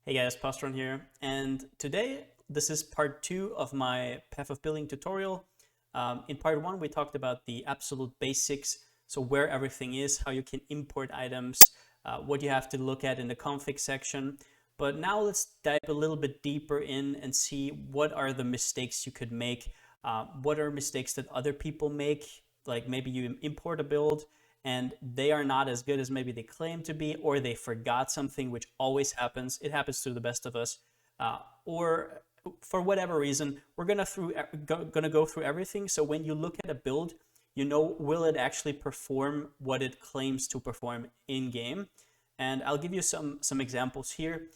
Hey guys, Palsteron here, and today this is part 2 of my Path of Building tutorial. In part 1 we talked about the absolute basics, so where everything is, how you can import items, what you have to look at in the config section. But now let's dive a little bit deeper in and see what are the mistakes you could make, what are mistakes that other people make, like maybe you import a build and they are not as good as maybe they claim to be, or they forgot something, which always happens. It happens to the best of us. Or for whatever reason, we're gonna go through everything. So when you look at a build, you know, will it actually perform what it claims to perform in game? And I'll give you some examples here.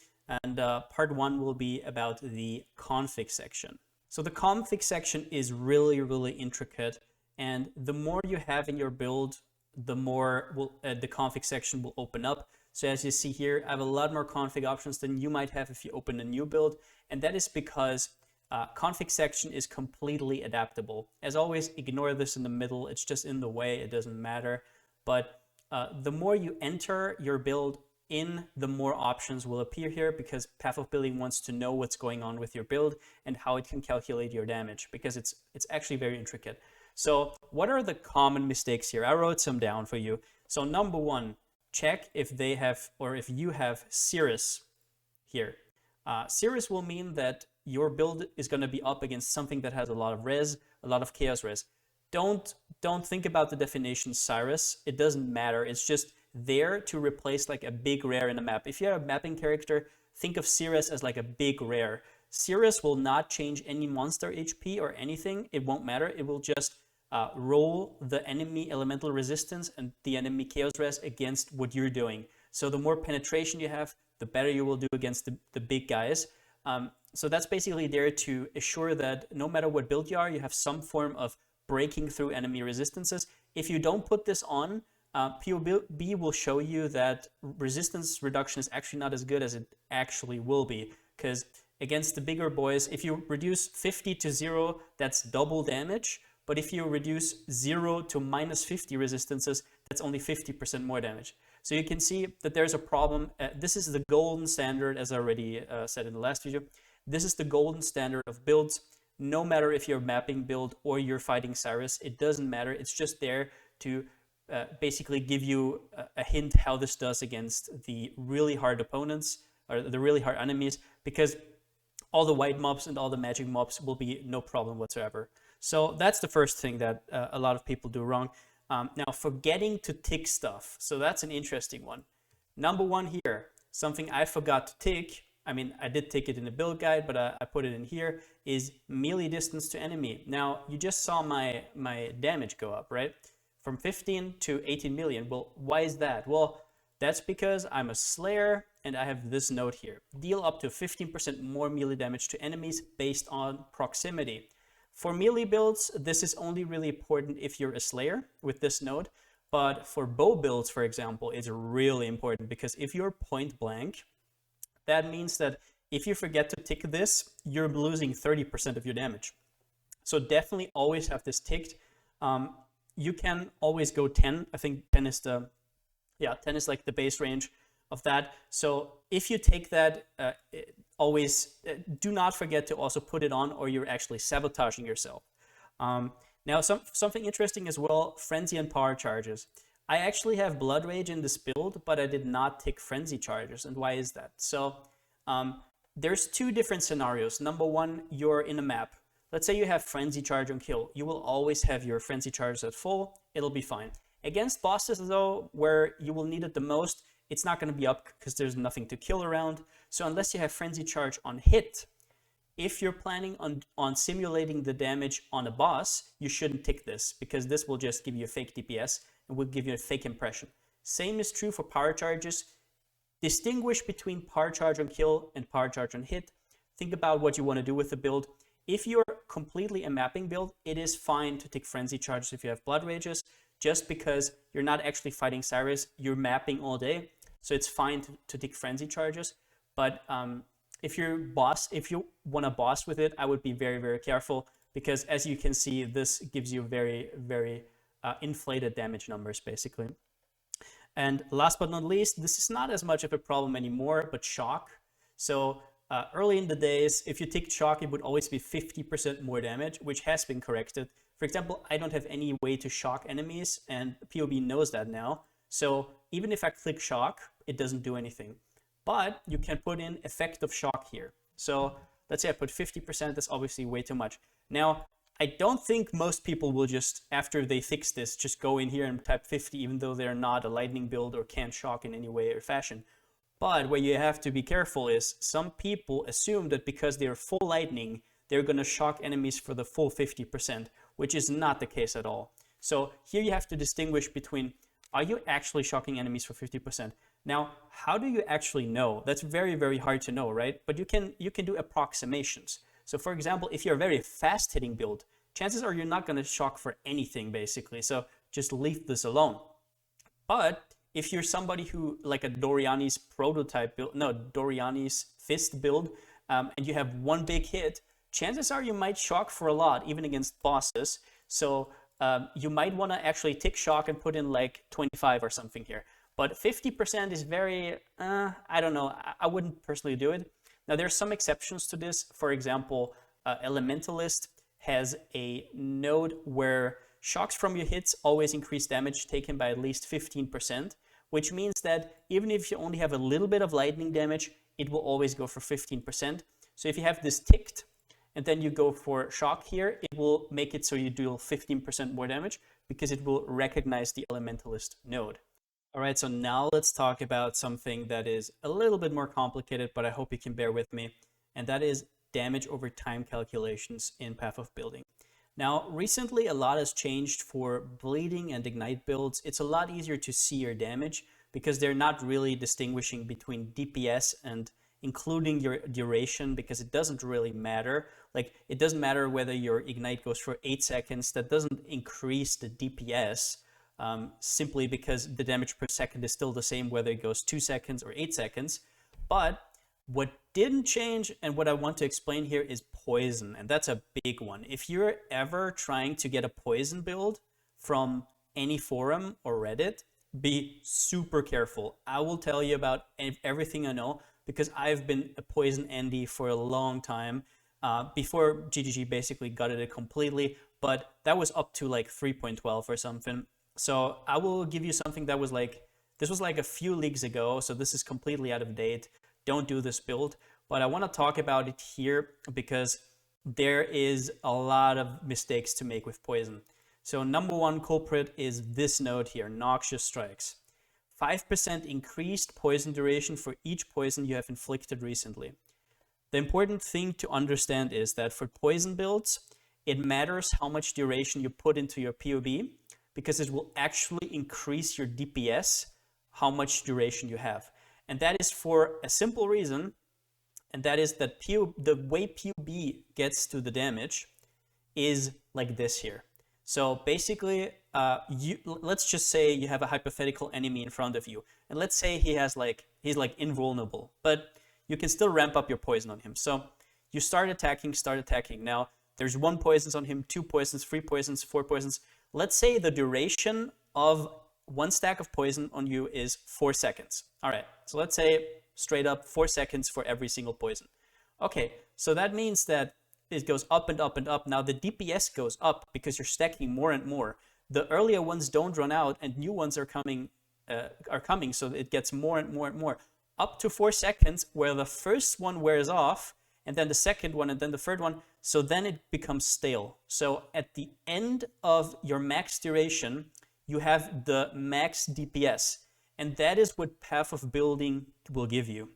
And part 1 will be about the config section. So the config section is really intricate, and the more you have in your build, the more the config section will open up. So as you see here, I have a lot more config options than you might have if you open a new build. And that is because config section is completely adaptable. As always, ignore this in the middle. It's just in the way. It doesn't matter. But the more you enter your build in, the more options will appear here, because Path of Building wants to know what's going on with your build and how it can calculate your damage, because it's actually very intricate. So what are the common mistakes here? I wrote some down for you. So number 1, check if they have, or if you have Cirrus here. Cirrus will mean that your build is going to be up against something that has a lot of res, a lot of chaos res. Don't think about the definition Cyrus. It doesn't matter. It's just there to replace like a big rare in a map. If you're a mapping character, think of Cirrus as like a big rare. Cirrus will not change any monster HP or anything. It won't matter. It will just roll the enemy elemental resistance and the enemy chaos res against what you're doing. So the more penetration you have, the better you will do against the big guys. So that's basically there to assure that no matter what build you are, you have some form of breaking through enemy resistances. If you don't put this on, POB will show you that resistance reduction is actually not as good as it actually will be, because against the bigger boys, if you reduce 50 to 0, that's double damage. But if you reduce 0 to minus 50 resistances, that's only 50% more damage. So you can see that there's a problem. This is the golden standard, as I already said in the last video. This is the golden standard of builds. No matter if you're mapping build or you're fighting Cyrus, it doesn't matter. It's just there to basically give you a hint how this does against the really hard opponents, or the really hard enemies, because all the white mobs and all the magic mobs will be no problem whatsoever. So that's the first thing that a lot of people do wrong. Now, forgetting to tick stuff. So that's an interesting one. Number 1 here, something I forgot to tick. I mean, I did tick it in the build guide, but I put it in here, is melee distance to enemy. Now, you just saw my damage go up, right? From 15 to 18 million. Well, why is that? Well, that's because I'm a Slayer and I have this note here. Deal up to 15% more melee damage to enemies based on proximity. For melee builds, this is only really important if you're a Slayer with this node. But for bow builds, for example, it's really important, because if you're point blank, that means that if you forget to tick this, you're losing 30% of your damage. So definitely always have this ticked. You can always go 10. I think 10 is 10 is like the base range of that. So if you take that, always do not forget to also put it on, or you're actually sabotaging yourself. Now, something interesting as well, frenzy and power charges. I actually have blood rage in this build, but I did not tick frenzy charges. And why is that? So there's 2 different scenarios. Number 1, you're in a map. Let's say you have frenzy charge on kill. You will always have your frenzy charge at full. It'll be fine. Against bosses, though, where you will need it the most, it's not going to be up because there's nothing to kill around. So unless you have frenzy charge on hit, if you're planning on simulating the damage on a boss, you shouldn't tick this, because this will just give you a fake DPS and will give you a fake impression. Same is true for power charges. Distinguish between power charge on kill and power charge on hit. Think about what you want to do with the build. If you're completely a mapping build, it is fine to tick frenzy charges if you have blood rages, just because you're not actually fighting Cyrus, you're mapping all day. So it's fine to tick frenzy charges. But if you want to boss with it, I would be very careful, because as you can see, this gives you very inflated damage numbers, basically. And last but not least, this is not as much of a problem anymore, but shock. So early in the days, if you ticked shock, it would always be 50% more damage, which has been corrected. For example, I don't have any way to shock enemies, and POB knows that now. So even if I click shock, it doesn't do anything. But you can put in effect of shock here. So let's say I put 50%, that's obviously way too much. Now, I don't think most people will just, after they fix this, just go in here and type 50, even though they're not a lightning build or can't shock in any way or fashion. But what you have to be careful is some people assume that because they're full lightning, they're going to shock enemies for the full 50%, which is not the case at all. So here you have to distinguish between, are you actually shocking enemies for 50%? Now, how do you actually know? That's very, very hard to know, right? But you can do approximations. So for example, if you're a very fast hitting build, chances are you're not going to shock for anything basically. So just leave this alone. But if you're somebody who, like a Doriani's prototype build, no, Doriani's fist build, and you have one big hit, chances are you might shock for a lot, even against bosses. So you might want to actually tick shock and put in like 25 or something here. But 50% is very, I don't know, I wouldn't personally do it. Now, there's some exceptions to this. For example, Elementalist has a node where shocks from your hits always increase damage taken by at least 15%, which means that even if you only have a little bit of lightning damage, it will always go for 15%. So if you have this ticked, and then you go for shock here, it will make it so you deal 15% more damage because it will recognize the Elementalist node. All right, so now let's talk about something that is a little bit more complicated, but I hope you can bear with me, and that is damage over time calculations in Path of Building. Now, recently a lot has changed for bleeding and ignite builds. It's a lot easier to see your damage because they're not really distinguishing between DPS and including your duration, because it doesn't really matter. Like, it doesn't matter whether your ignite goes for 8 seconds. That doesn't increase the DPS. Simply because the damage per second is still the same whether it goes 2 seconds or 8 seconds. But what didn't change, and what I want to explain here, is poison, and that's a big one. If you're ever trying to get a poison build from any forum or Reddit, be super careful. I will tell you about everything I know because I've been a poison Andy for a long time, before GGG basically gutted it completely, but that was up to like 3.12 or something. So I will give you something that was like, this was like a few leagues ago, so this is completely out of date. Don't do this build, but I want to talk about it here because there is a lot of mistakes to make with poison. So number one culprit is this node here, Noxious Strikes. 5% increased poison duration for each poison you have inflicted recently. The important thing to understand is that for poison builds, it matters how much duration you put into your POB, because it will actually increase your DPS, how much duration you have. And that is for a simple reason, and that is that the way POB gets to the damage is like this here. So basically, let's just say you have a hypothetical enemy in front of you, and let's say he's like invulnerable, but you can still ramp up your poison on him. So you start attacking. Now, there's 1 poison on him, 2 poisons, 3 poisons, 4 poisons. Let's say the duration of 1 stack of poison on you is 4 seconds. All right, so let's say straight up 4 seconds for every single poison. Okay, so that means that it goes up and up and up. Now the DPS goes up because you're stacking more and more. The earlier ones don't run out and new ones are coming, so it gets more and more and more. Up to 4 seconds where the first one wears off, and then the second one, and then the third one, so then it becomes stale. So at the end of your max duration, you have the max DPS, and that is what Path of Building will give you.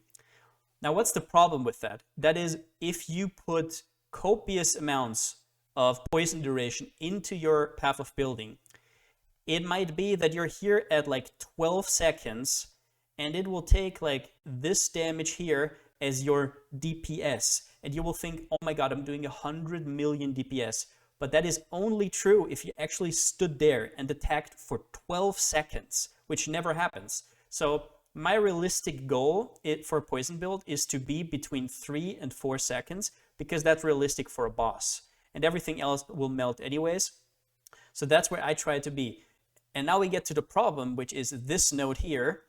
Now, what's the problem with that? That is, if you put copious amounts of poison duration into your Path of Building, it might be that you're here at like 12 seconds, and it will take like this damage here as your DPS, and you will think, oh my god, I'm doing 100 million DPS. But that is only true if you actually stood there and attacked for 12 seconds, which never happens. So my realistic goal for a poison build is to be between 3 and 4 seconds, because that's realistic for a boss, and everything else will melt anyways. So that's where I try to be. And now we get to the problem, which is this node here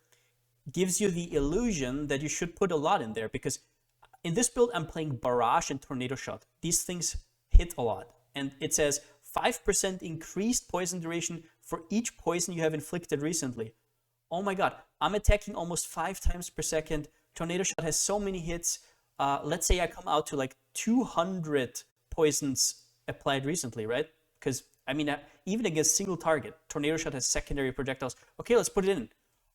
gives you the illusion that you should put a lot in there, because In this build, I'm playing Barrage and Tornado Shot. These things hit a lot. And it says 5% increased poison duration for each poison you have inflicted recently. Oh my god, I'm attacking almost 5 times per second. Tornado Shot has so many hits. Let's say I come out to like 200 poisons applied recently, right? Because, I mean, even against single target, Tornado Shot has secondary projectiles. Okay, let's put it in.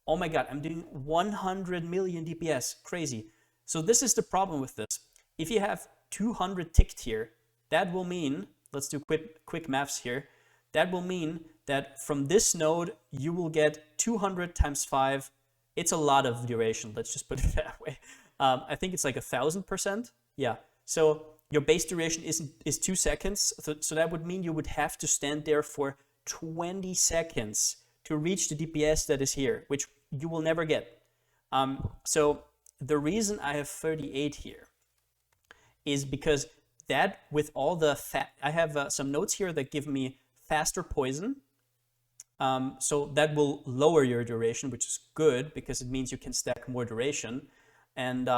Oh my god, I'm doing 100 million DPS. Crazy. So this is the problem with this. If you have 200 ticked here, that will mean, let's do quick maths here, that will mean that from this node, you will get 200 times 5. It's a lot of duration, let's just put it that way. I think it's like 1,000%. Yeah, so your base duration is 2 seconds, so that would mean you would have to stand there for 20 seconds to reach the DPS that is here, which you will never get. So the reason I have 38 here is because that with all the I have some notes here that give me faster poison. So that will lower your duration, which is good because it means you can stack more duration. And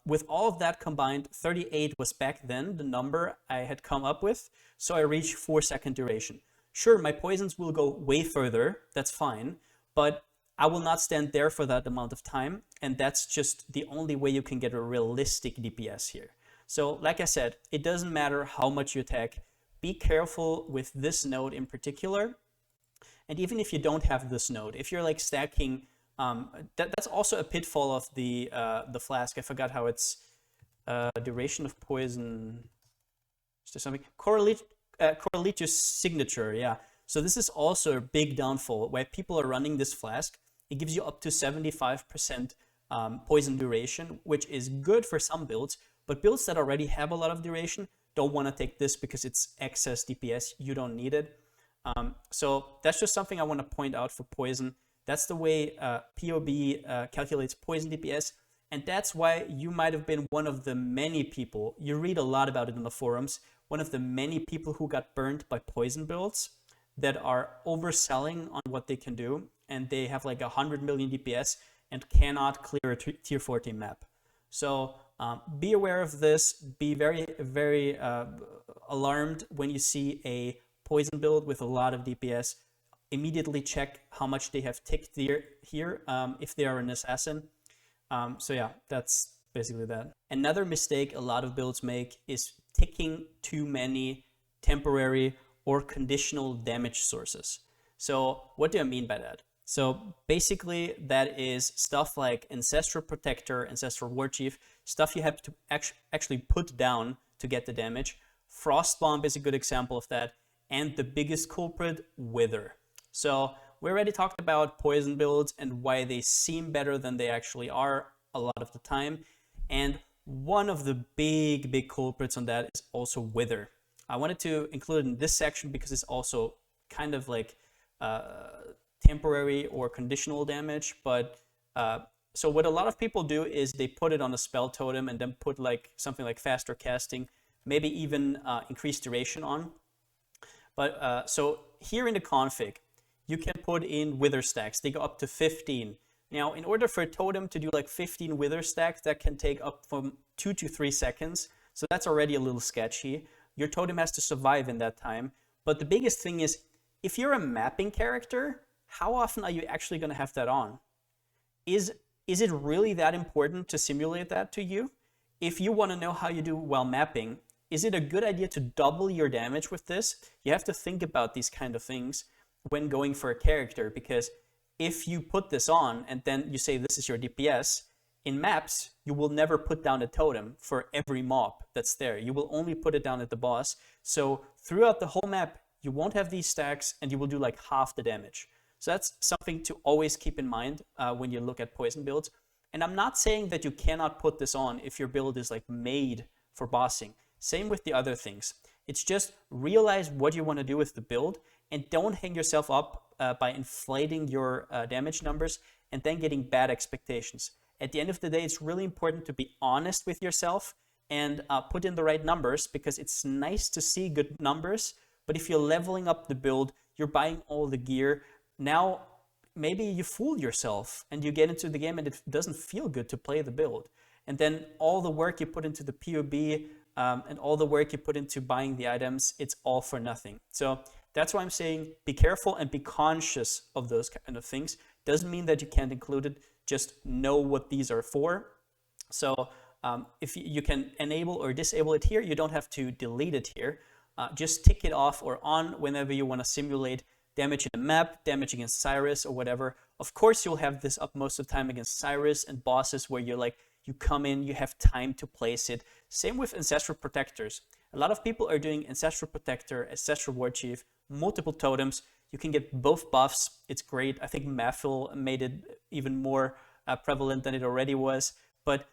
with all of that combined, 38 was back then the number I had come up with. So I reached 4-second duration. Sure, my poisons will go way further. That's fine. But I will not stand there for that amount of time. And that's just the only way you can get a realistic DPS here. So like I said, it doesn't matter how much you attack. Be careful with this node in particular. And even if you don't have this node, if you're like stacking, that's also a pitfall of the flask. I forgot how it's duration of poison. Is there something? Correlative signature, yeah. So this is also a big downfall where people are running this flask. It gives you up to 75% poison duration, which is good for some builds, but builds that already have a lot of duration don't want to take this because it's excess DPS. You don't need it. So that's just something I want to point out for poison. That's the way POB calculates poison DPS. And that's why you might have been one of the many people, you read a lot about it in the forums, one of the many people who got burned by poison builds that are overselling on what they can do. And they have like 100 million DPS and cannot clear a tier 14 map. So be aware of this. Be very, very alarmed when you see a poison build with a lot of DPS. Immediately check how much they have ticked here if they are an assassin. So yeah, that's basically that. Another mistake a lot of builds make is ticking too many temporary or conditional damage sources. So what do I mean by that? So basically that is stuff like Ancestral Protector, Ancestral Warchief, stuff you have to actually put down to get the damage. Frost Bomb is a good example of that. And the biggest culprit, Wither. So we already talked about poison builds and why they seem better than they actually are a lot of the time. And one of the big culprits on that is also Wither. I wanted to include it in this section because it's also kind of like temporary or conditional damage. But so what a lot of people do is they put it on a spell totem and then put like something like faster casting, maybe even increased duration on. But so here in the config, you can put in Wither stacks. They go up to 15. Now, in order for a totem to do like 15 Wither stacks, that can take up from 2 to 3 seconds. So that's already a little sketchy. Your totem has to survive in that time. But the biggest thing is, if you're a mapping character, how often are you actually going to have that on? Is it really that important to simulate that to you? If you want to know how you do while mapping, is it a good idea to double your damage with this? You have to think about these kind of things when going for a character, because if you put this on and then you say this is your DPS, in maps, you will never put down a totem for every mob that's there. You will only put it down at the boss. So throughout the whole map, you won't have these stacks and you will do like half the damage. So that's something to always keep in mind when you look at poison builds. And I'm not saying that you cannot put this on if your build is like made for bossing. Same with the other things. It's just realize what you want to do with the build and don't hang yourself up by inflating your damage numbers and then getting bad expectations. At the end of the day, it's really important to be honest with yourself and put in the right numbers, because it's nice to see good numbers, but if you're leveling up the build, you're buying all the gear, now maybe you fool yourself and you get into the game and it doesn't feel good to play the build. and then all the work you put into the POB and all the work you put into buying the items, it's all for nothing. So that's why I'm saying be careful and be conscious of those kind of things. Doesn't mean that you can't include it, just know what these are for. So if you can enable or disable it here, you don't have to delete it here. Just tick it off or on whenever you want to simulate damage in a map, damage against Cyrus or whatever. Of course, you'll have this up most of the time against Cyrus and bosses where you're like, you come in, you have time to place it. Same with Ancestral Protectors. A lot of people are doing Ancestral Protector, Ancestral War Chief, multiple totems. You can get both buffs. It's great. I think Maphil made it even more prevalent than it already was. But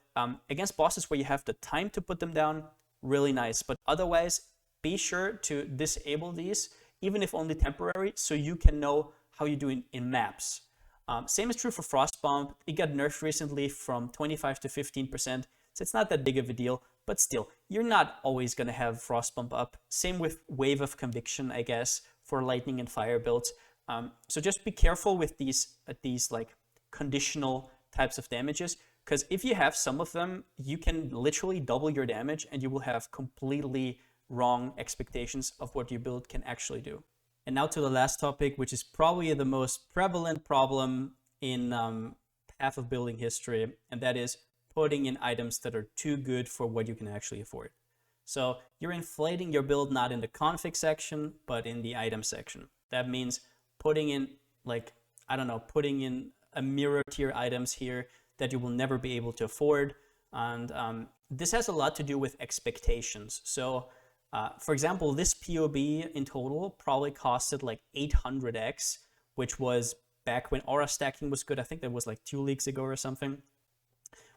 against bosses where you have the time to put them down, really nice. But otherwise, be sure to disable these, even if only temporary, so you can know how you do in maps. Same is true for Frostbomb. It got nerfed recently from 25 to 15%, so it's not that big of a deal, but still, you're not always going to have Frostbomb up. Same with Wave of Conviction, I guess, for lightning and fire builds. So just be careful with these like conditional types of damages, because if you have some of them, you can literally double your damage and you will have completely wrong expectations of what your build can actually do. And now to the last topic, which is probably the most prevalent problem in Path of Building history, and that is putting in items that are too good for what you can actually afford. So you're inflating your build not in the config section, but in the item section. That means putting in, like, I don't know, putting in a mirror tier items here that you will never be able to afford. And this has a lot to do with expectations. So for example, this POB in total probably costed like 800x, which was back when aura stacking was good. I think that was like 2 leagues ago or something,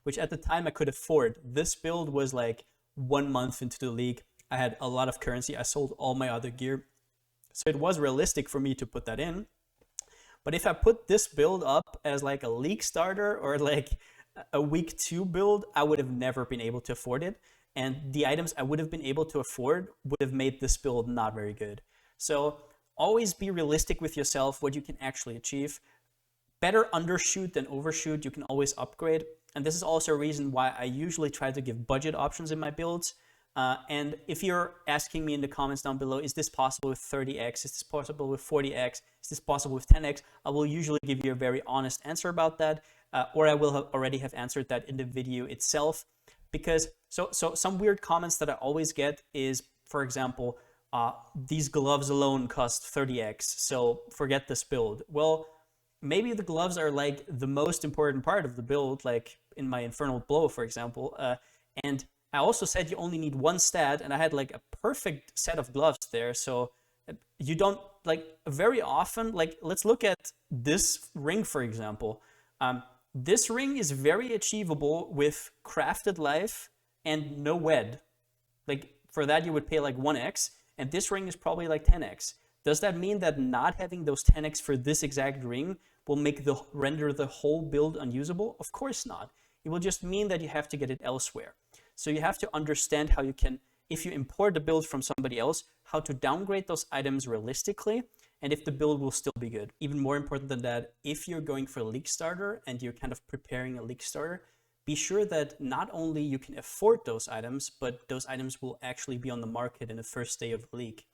which at the time I could afford. This build was like 1 month into the league. I had a lot of currency. I sold all my other gear. So it was realistic for me to put that in. But if I put this build up as like a league starter or like a week 2 build, I would have never been able to afford it. And the items I would have been able to afford would have made this build not very good. So always be realistic with yourself, what you can actually achieve. Better undershoot than overshoot. You can always upgrade. And this is also a reason why I usually try to give budget options in my builds. And if you're asking me in the comments down below, is this possible with 30x? Is this possible with 40x? Is this possible with 10x? I will usually give you a very honest answer about that. Or I will already have answered that in the video itself. Because so some weird comments that I always get is, for example, these gloves alone cost 30x, so forget this build. Well, maybe the gloves are like the most important part of the build, like in my Infernal Blow, for example. And I also said you only need 1 stat, and I had like a perfect set of gloves there. So you don't, like, very often, like, let's look at this ring, for example. This ring is very achievable with crafted life and no wed. Like, for that you would pay like 1x, and this ring is probably like 10x. Does that mean that not having those 10x for this exact ring will render the whole build unusable? Of course not. It will just mean that you have to get it elsewhere. So you have to understand how you can, if you import the build from somebody else, how to downgrade those items realistically, and if the build will still be good. Even more important than that, if you're going for a league starter and you're kind of preparing a league starter, be sure that not only you can afford those items, but those items will actually be on the market in the first day of the league.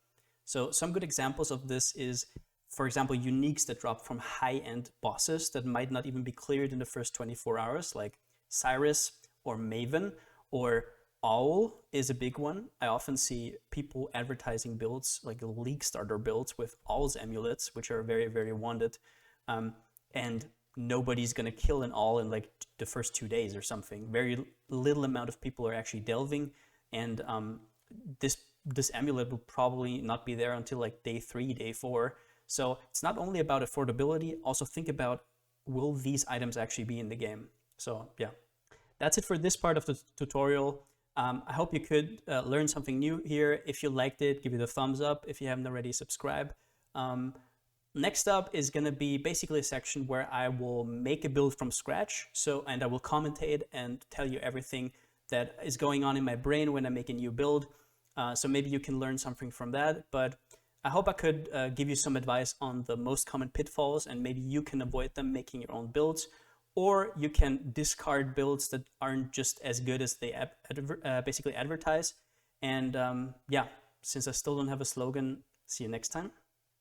So some good examples of this is, for example, uniques that drop from high-end bosses that might not even be cleared in the first 24 hours, like Cyrus or Maven, or Owl is a big one. I often see people advertising builds, like league starter builds with Owl's amulets, which are very, very wanted. And nobody's gonna kill an Owl in like the first 2 days or something. Very little amount of people are actually delving, and this amulet will probably not be there until like day 3, day 4. So it's not only about affordability, also think about, will these items actually be in the game? So yeah, that's it for this part of the tutorial. I hope you could learn something new here. If you liked it, give it a thumbs up. If you haven't already, subscribe. Next up is going to be basically a section where I will make a build from scratch. And I will commentate and tell you everything that is going on in my brain when I make a new build. So maybe you can learn something from that. But I hope I could give you some advice on the most common pitfalls, and maybe you can avoid them making your own builds. or you can discard builds that aren't just as good as they basically advertise. And yeah, since I still don't have a slogan, see you next time.